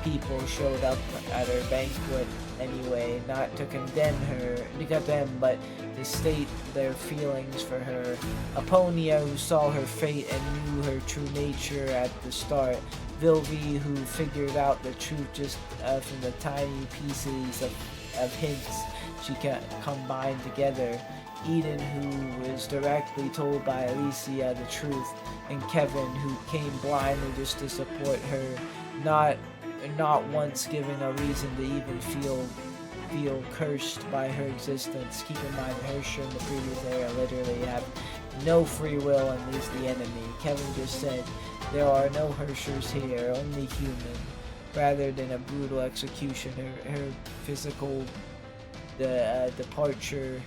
Speaker 1: people showed up at her banquet anyway, not to condemn but to state their feelings for her. Aponia, who saw her fate and knew her true nature at the start. Vilvi, who figured out the truth just from the tiny pieces of hints she combined together. Eden, who was directly told by Alicia the truth, and Kevin, who came blindly just to support her, not once giving a reason to even feel cursed by her existence. Keep in mind, Hersher in the previous era literally have no free will and is the enemy. Kevin just said, there are no Hershers here, only human. Rather than a brutal execution, her physical departure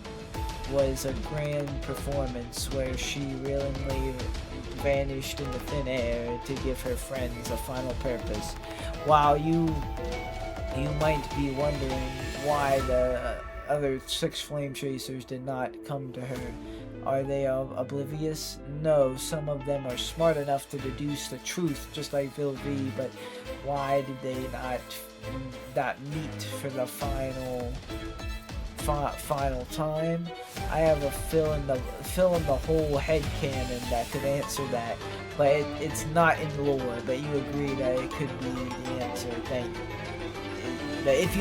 Speaker 1: was a grand performance where she willingly vanished into thin air to give her friends a final purpose. While you might be wondering why the other 6 flame chasers did not come to her. Are they oblivious? No, some of them are smart enough to deduce the truth, just like Vilvi, but why did they not meet for the final time? I have a fill in the whole headcanon that could answer that, but it's not in lore. But you agree that it could be the answer. Thank you. If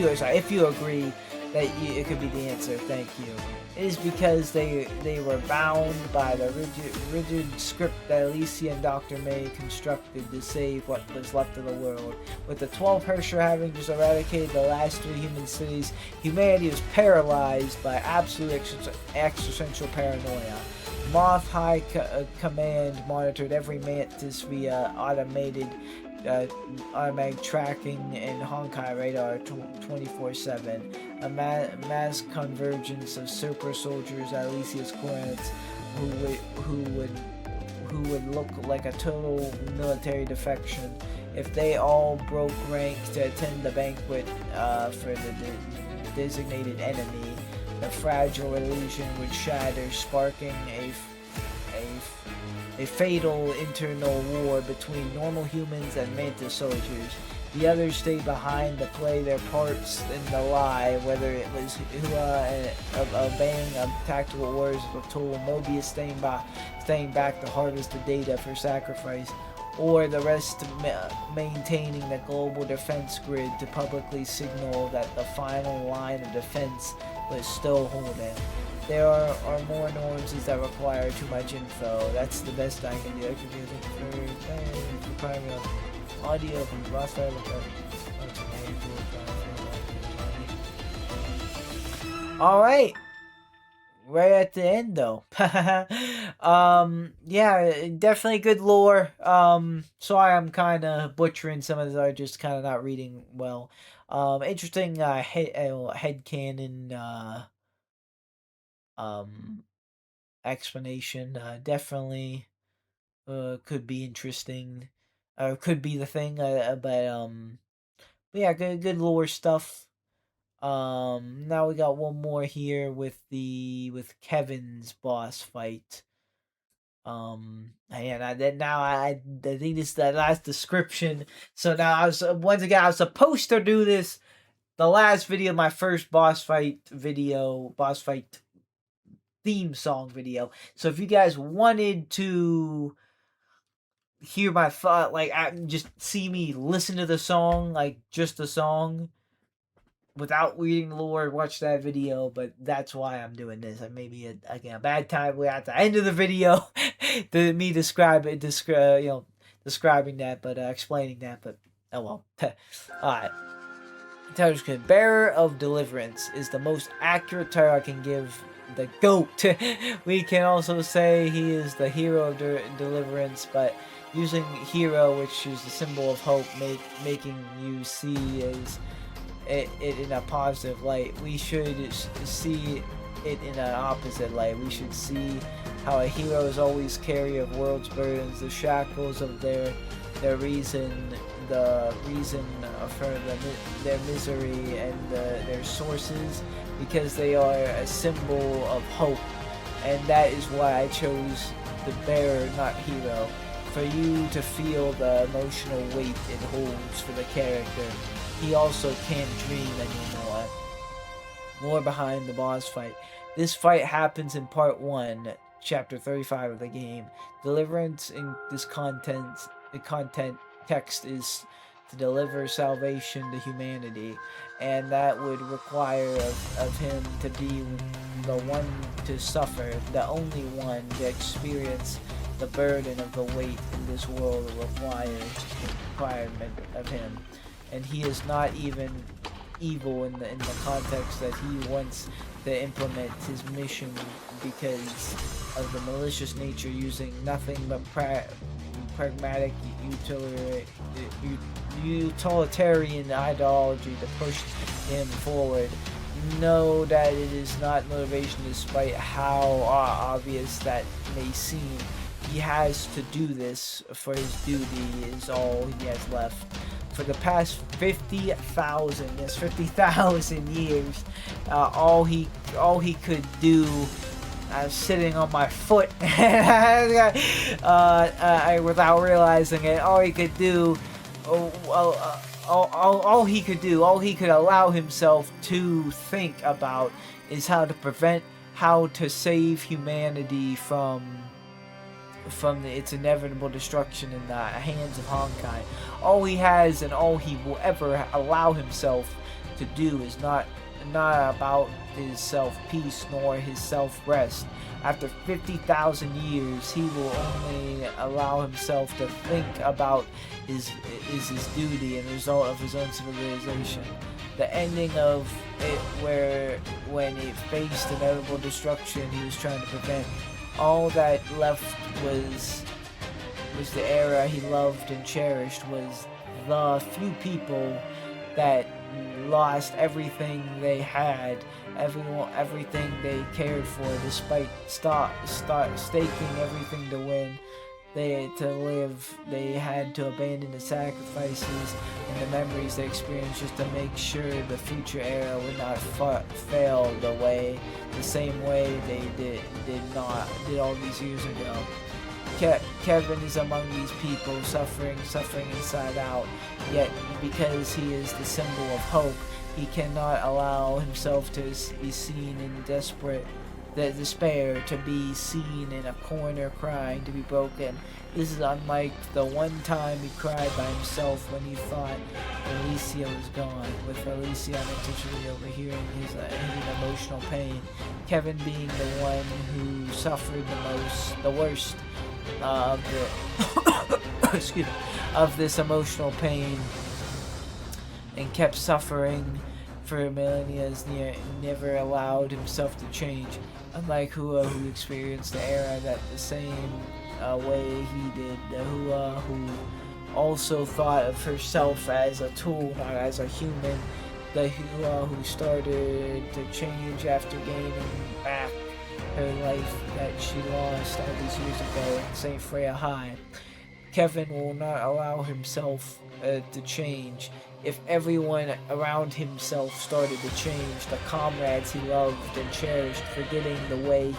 Speaker 1: you agree that it could be the answer, thank you. It is because they were bound by the rigid script that Alicia and Dr. May constructed to save what was left of the world. With the 12 Hersher having just eradicated the last 3 human cities, humanity was paralyzed by absolute existential paranoia. Moth High Command monitored every mantis via automatic tracking and Honkai radar 24/7. A mass convergence of super soldiers at Alicia's coordinates who would look like a total military defection if they all broke rank to attend the banquet for the designated enemy. The fragile illusion would shatter, sparking a fatal internal war between normal humans and mantis soldiers. The others stayed behind to play their parts in the lie, whether it was Hua obeying tactical orders of Tool, Mobius staying back to harvest the data for sacrifice, or the rest maintaining the global defense grid to publicly signal that the final line of defense was still holding. There are more nuances that require too much info. That's the best I can do. I can do for primary audio from the last file. Alright. Right at the end though. Yeah, definitely good lore. Sorry I'm kinda butchering some of these, are just kinda not reading well. Interesting headcanon explanation. Definitely could be interesting, or could be the thing. But yeah, good lore stuff. Now we got one more here with Kevin's boss fight. And I think this is the last description. So now I was supposed to do this the last video, my first boss fight theme song video. So if you guys wanted to hear my thought, like just see me listen to the song, like just the song without reading the lore, watch that video. But that's why I'm doing this. I maybe a bad time. We're at the end of the video to me describing that, but explaining that. But oh well. Alright. Bearer of Deliverance is the most accurate title I can give the GOAT. We can also say he is the hero of deliverance, but using hero, which is the symbol of hope, making you see as it in a positive light. We should see it in an opposite light. We should see how a hero is always carrier of world's burdens, the shackles of their reason, the reason for their misery, and their sources, because they are a symbol of hope. And that is why I chose the bearer, not hero, for you to feel the emotional weight it holds for the character. He also can't dream anymore. More behind the boss fight. This fight happens in part 1, chapter 35 of the game. Deliverance in this content text is to deliver salvation to humanity, and that would require of him to be the one to suffer, the only one to experience the burden of the weight in this world requirement of him. And he is not even evil in the context that he wants to implement his mission because of the malicious nature, using nothing but pragmatic utilitarian ideology to push him forward. Know that it is not motivation, despite how obvious that may seem. He has to do this for his duty is all he has left. For the past 50,000 years, all he could do, sitting on my foot, without realizing it, all he could do, all he could allow himself to think about is how to save humanity from its inevitable destruction in the hands of Honkai. All he has and all he will ever allow himself to do is not about his self-peace nor his self-rest. After 50,000 years, he will only allow himself to think about his duty and result of his own civilization. The ending of it, when it faced inevitable destruction he was trying to prevent, all that left was the era he loved and cherished, was the few people that lost everything they had, everything they cared for, despite staking everything to win. To live, they had to abandon the sacrifices and the memories they experienced just to make sure the future era would not fail the same way they did all these years ago. Kevin is among these people, suffering inside out, yet because he is the symbol of hope, he cannot allow himself to be seen in despair, to be seen in a corner crying, to be broken. This is unlike the one time he cried by himself when he thought Alicia was gone, with Alicia unintentionally overhearing his emotional pain. Kevin being the one who suffered the worst of this emotional pain, and kept suffering for millennia, never allowed himself to change. Unlike Hua, who experienced the era that the same way he did, the Hua who also thought of herself as a tool, not as a human, the Hua who started to change after gaining back her life that she lost all these years ago in St. Freya High. Kevin will not allow himself to change. If everyone around himself started to change, the comrades he loved and cherished, forgetting the way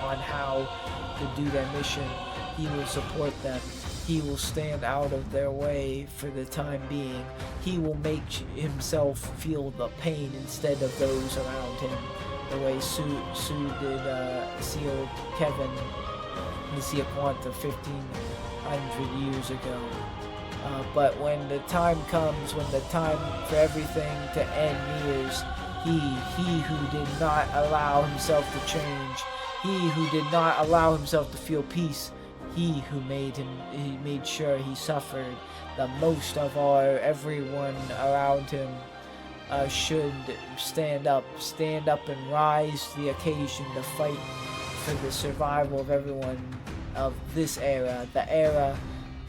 Speaker 1: on how to do their mission, he will support them. He will stand out of their way for the time being. He will make himself feel the pain instead of those around him, the way Sue did sealed Kevin in Sea Quanta 1,500 years ago. But when the time comes, when the time for everything to end nears, he who did not allow himself to change, he who did not allow himself to feel peace, he who made sure he suffered the most of everyone around him, should stand up and rise to the occasion to fight for the survival of everyone of this era, the era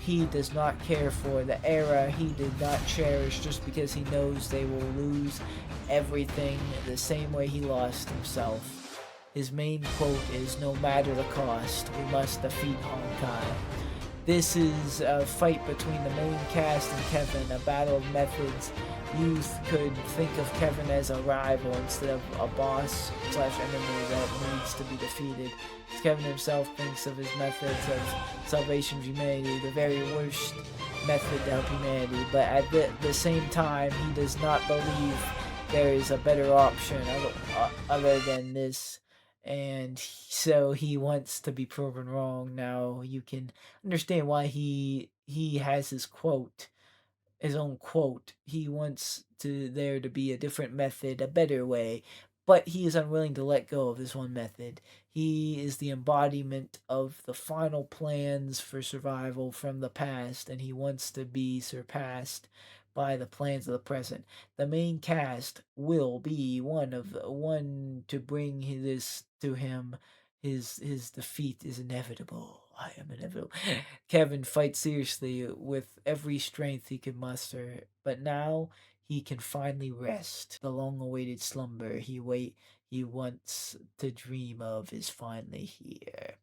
Speaker 1: he does not care for, the era he did not cherish, just because he knows they will lose everything the same way he lost himself. His main quote is, "No matter the cost, we must defeat Honkai." This is a fight between the main cast and Kevin, a battle of methods. Youth could think of Kevin as a rival instead of a boss / enemy that needs to be defeated. Kevin himself thinks of his methods of salvation of humanity, the very worst method to help humanity, but at the same time, he does not believe there is a better option other than this, and so he wants to be proven wrong. Now you can understand why he has his own quote. He wants there to be a different method, a better way, but he is unwilling to let go of this one method. He is the embodiment of the final plans for survival from the past, and he wants to be surpassed by the plans of the present. The main cast will be one to bring this to him. His defeat is inevitable. I am inevitable. Kevin fights seriously with every strength he can muster, but now he can finally rest. The long-awaited slumber he wants to dream of is finally here.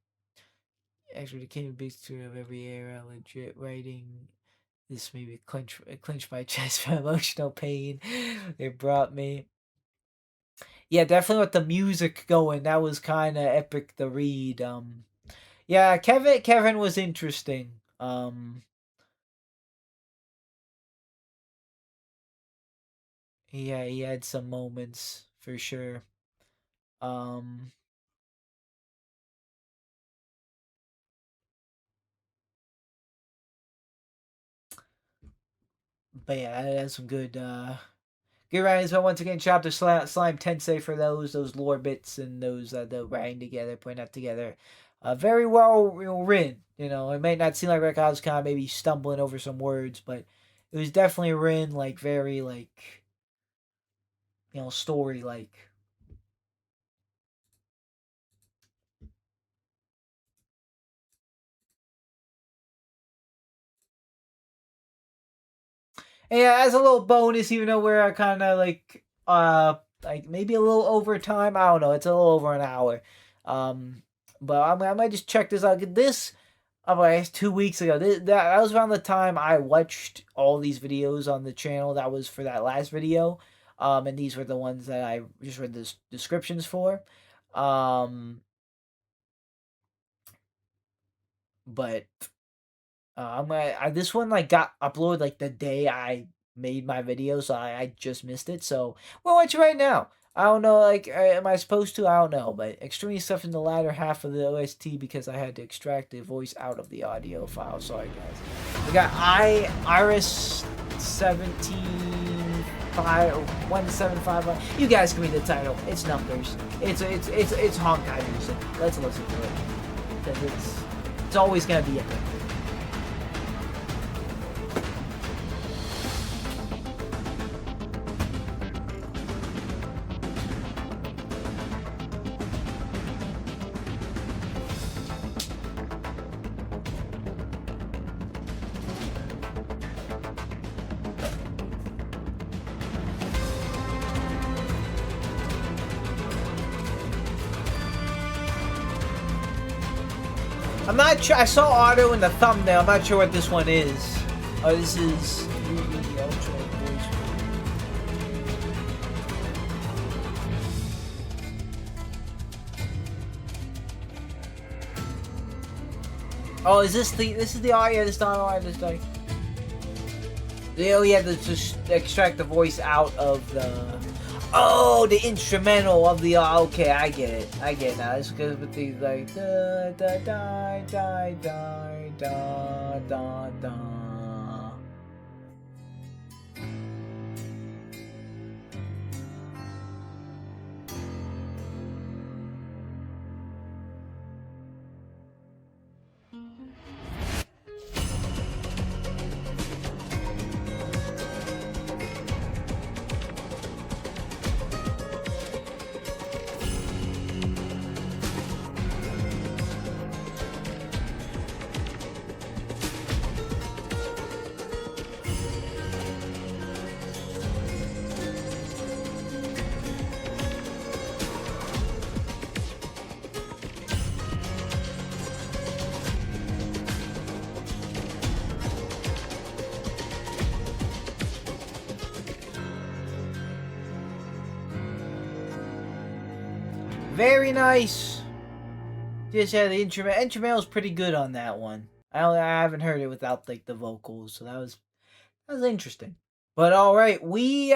Speaker 1: Actually, became a big story of every era. Legit writing. This made me clench my chest for emotional pain it brought me. Yeah, definitely with the music going, that was kind of epic to read. Yeah, Kevin was interesting. Yeah, he had some moments for sure. Um, but yeah, that's some good writings. But once again, shout out to Slime Tensei for those lore bits and those the writing together, putting that together. Very well written. You know, it may not seem like Rick was kind of maybe stumbling over some words, but it was definitely written like very like story like. And yeah, as a little bonus, even though we're kind of like maybe a little over time. I don't know. It's a little over an hour. But I might just check this out. This like 2 weeks ago. That was around the time I watched all these videos on the channel. That was for that last video. And these were the ones that I just read the descriptions for. Um, but this one like got uploaded like the day I made my video, so I just missed it. So we'll watch it right now. I don't know, like, am I supposed to? I don't know, but extremely stuff in the latter half of the OST because I had to extract the voice out of the audio file. Sorry, guys. We got Iris 1751. You guys can read the title. It's numbers. It's Honkai music. Let's listen to it because it's always gonna be epic. I'm not sure. I saw auto in the thumbnail. I'm not sure what this one is. Oh, this is. Oh, is this the? This is the audio. This not audio. This like. Oh yeah, just extract the voice out of the. Oh, the instrumental of the. Okay, I get it. I get it now. It's because with the like da da da da da da da da. Very nice. Just had the instrumental is pretty good on that one. I haven't heard it without like the vocals, so that was interesting. But all right, we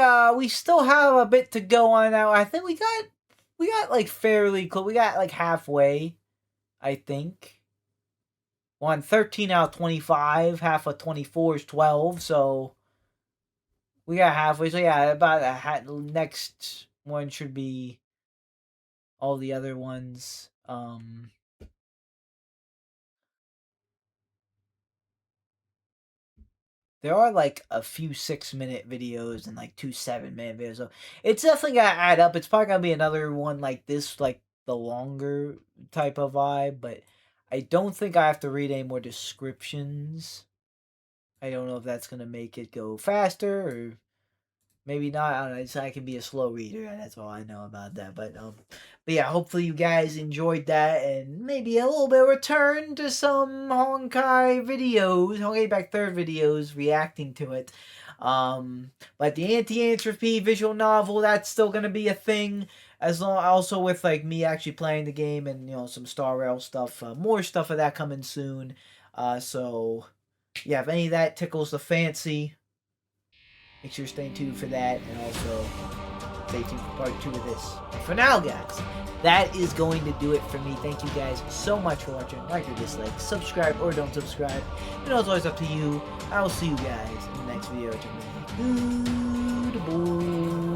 Speaker 1: still have a bit to go on now. I think we got like fairly close. We got like halfway, I think. On 13 out of 25, half of 24 is 12, so we got halfway. So yeah, about next one should be all the other ones. There are like a few 6-minute videos and like two 7-minute videos. So it's definitely gonna add up. It's probably gonna be another one like this, like the longer type of vibe, but I don't think I have to read any more descriptions. I don't know if that's gonna make it go faster or maybe not. I don't know. I can be a slow reader. That's all I know about that. But yeah, hopefully you guys enjoyed that and maybe a little bit of return to some Honkai videos, Honkai Impact 3rd videos, reacting to it. But the anti-entropy visual novel, that's still gonna be a thing. As long also with like me actually playing the game and some Star Rail stuff, more stuff of that coming soon. So yeah, if any of that tickles the fancy, make sure to stay tuned for that, and also stay tuned for part 2 of this. And for now, guys, that is going to do it for me. Thank you guys so much for watching. Like or dislike, subscribe or don't subscribe. It's always up to you. I will see you guys in the next video. Goodbye.